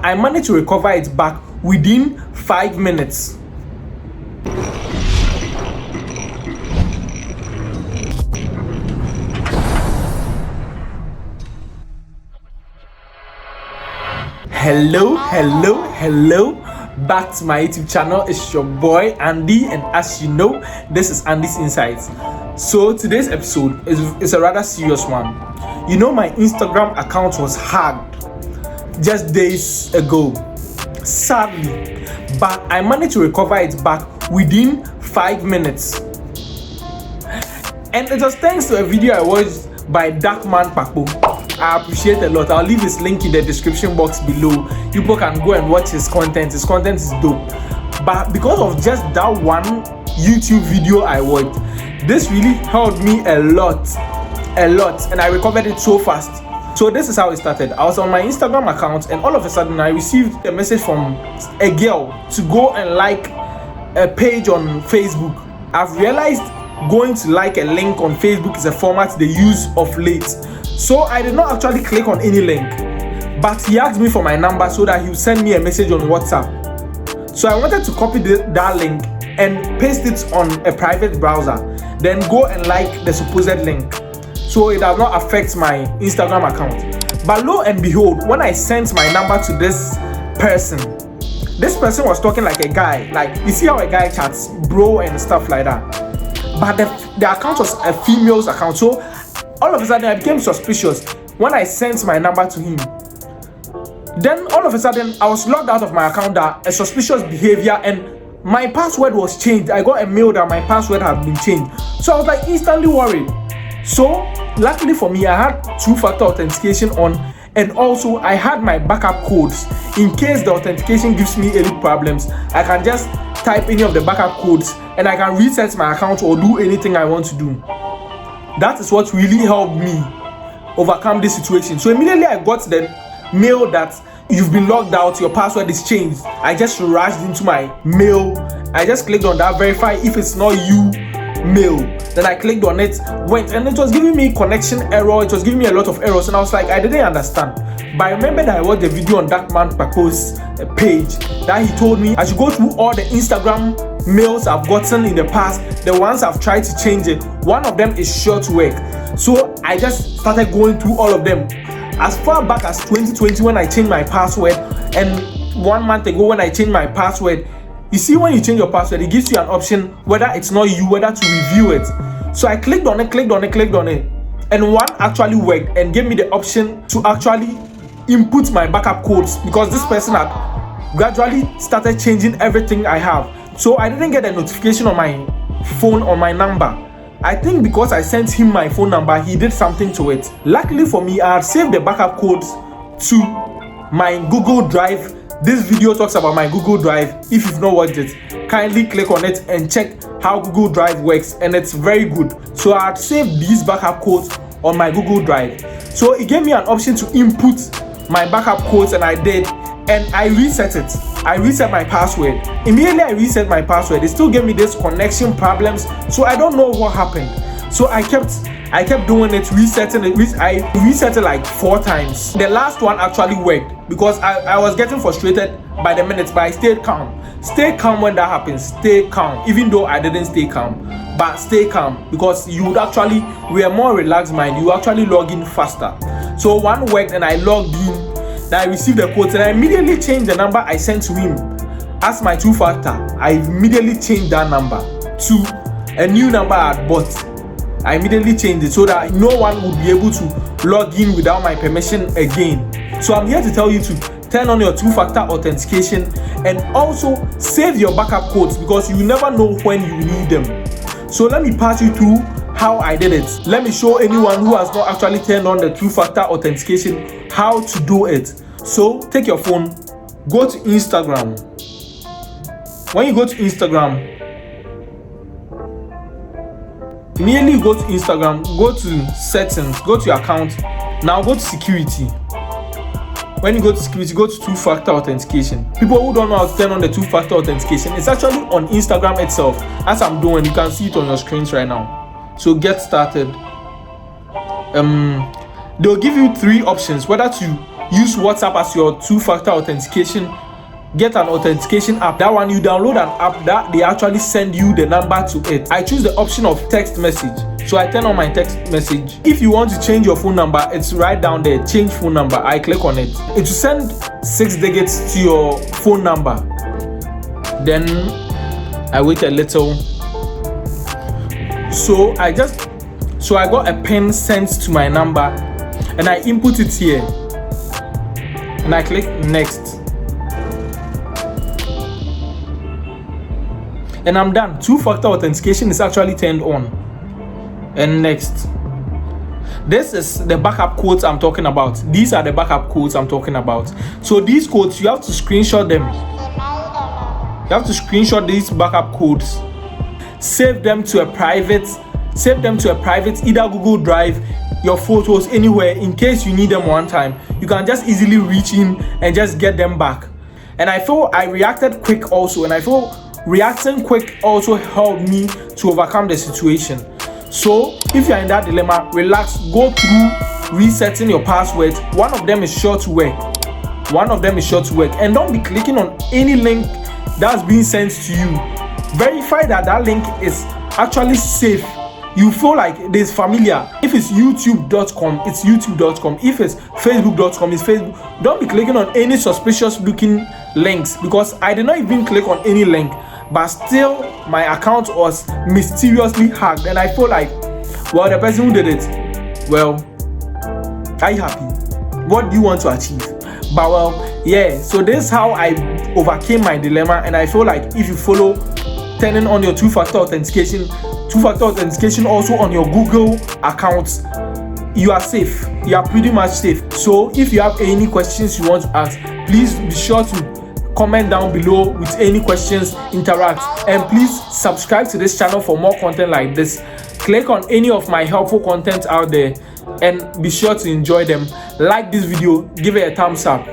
I managed to recover it back within 5 minutes. Hello, back to my YouTube channel. It's your boy Andy, and as you know, this is Andy's Insights. So today's episode is a rather serious one. You know, my Instagram account was hacked just days ago, sadly, but I managed to recover it back within 5 minutes. And it was thanks to a video I watched by Darkman Pakpo. I appreciate a lot. I'll leave his link in the description box below. People can go and watch his content. His content is dope. But because of just that one YouTube video I watched, this really helped me a lot, and I recovered it so fast. So this is how it started. I was on my Instagram account, and all of a sudden I received a message from a girl to go and like a page on Facebook. I've realized going to like a link on Facebook is a format they use of late. So I did not actually click on any link, but he asked me for my number so that he would send me a message on WhatsApp. So I wanted to copy that link and paste it on a private browser, then go and like the supposed link, so it does not affect my Instagram account. But lo and behold, when I sent my number to this person was talking like a guy. Like, you see how a guy chats, bro and stuff like that. But the account was a female's account. So all of a sudden I became suspicious when I sent my number to him. Then all of a sudden I was logged out of my account, that a suspicious behavior, and my password was changed. I got a mail that my password had been changed. So I was like instantly worried. So luckily for me, I had two-factor authentication on, and also I had my backup codes. In case the authentication gives me any problems, I can just type any of the backup codes and I can reset my account or do anything I want to do. That is what really helped me overcome this situation. So immediately I got the mail that you've been logged out, your password is changed. I just rushed into my mail. I just clicked on that verify if it's not you mail. Then I clicked on it, went, and it was giving me connection error. It was giving me a lot of errors, and I was like, I didn't understand. But I remember that I watched the video on Darkman Pakpo's page that he told me I should go through all the Instagram mails I've gotten in the past, the ones I've tried to change it. One of them is sure to work. So I just started going through all of them. As far back as 2020 when I changed my password, and 1 month ago when I changed my password. You see, when you change your password, it gives you an option whether it's not you, whether to review it. So I clicked on it, and one actually worked and gave me the option to actually input my backup codes, because this person had gradually started changing everything I have. So I didn't get a notification on my phone on my number. I think because I sent him my phone number, he did something to it. Luckily for me, I had saved the backup codes to my Google Drive. This video talks about my Google Drive. If you've not watched it, kindly click on it and check how Google Drive works, and it's very good. So I had saved these backup codes on my Google Drive. So it gave me an option to input my backup codes, and I did, and I reset it. I reset my password. Immediately I reset my password, it still gave me this connection problems. So I don't know what happened. So I kept doing it, resetting it. I reset it like 4 times. The last one actually worked, because I was getting frustrated by the minutes, but I stayed calm. Stay calm when that happens. Stay calm. Even though I didn't stay calm, but stay calm, because you would actually, with a more relaxed mind, you actually log in faster. So one worked, and I logged in. Then I received the codes, and I immediately changed the number I sent to him as my two-factor. I immediately changed that number to a new number I had bought. I immediately changed it so that no one would be able to log in without my permission again. So I'm here to tell you to turn on your two-factor authentication, and also save your backup codes, because you never know when you need them. So let me pass you through how I did it. Let me show anyone who has not actually turned on the two-factor authentication how to do it. So take your phone, go to Instagram. When you go to Instagram, immediately you go to Instagram, go to settings, go to your account. Now go to security. When you go to security, go to two-factor authentication. People who don't know how to turn on the two-factor authentication, it's actually on Instagram itself. As I'm doing, you can see it on your screens right now. So get started. They'll give you 3 options, whether to use WhatsApp as your two-factor authentication, get an authentication app. That one, you download an app that they actually send you the number to it. I choose the option of text message, so I turn on my text message. If you want to change your phone number, it's right down there, change phone number. I click on it. It will send 6 digits to your phone number. Then I wait a little. So I got a pin sent to my number, and I input it here, and I click next. And I'm done. Two-factor authentication is actually turned on. And next. This is the backup codes I'm talking about. These are the backup codes I'm talking about. So these codes, you have to screenshot them. You have to screenshot these backup codes. Save them to a private, either Google Drive, your photos, anywhere, in case you need them one time. You can just easily reach in and just get them back. And I feel I reacted quick also, and I feel reacting quick also helped me to overcome the situation. So if you're in that dilemma, relax, go through resetting your passwords. One of them is sure to work. And don't be clicking on any link that's being sent to you. Verify that link is actually safe. You feel like it is familiar. If it's youtube.com, it's youtube.com. If it's facebook.com, it's Facebook. Don't be clicking on any suspicious looking links, because I did not even click on any link, but still my account was mysteriously hacked. And I feel like, well, the person who did it, well, are you happy? What do you want to achieve? But well, yeah, so this is how I overcame my dilemma. And I feel like if you follow turning on your two-factor authentication also on your Google accounts, you are safe. You are pretty much safe. So if you have any questions you want to ask, please be sure to comment down below with any questions, interact, and please subscribe to this channel for more content like this. Click on any of my helpful content out there and be sure to enjoy them. Like this video, give it a thumbs up.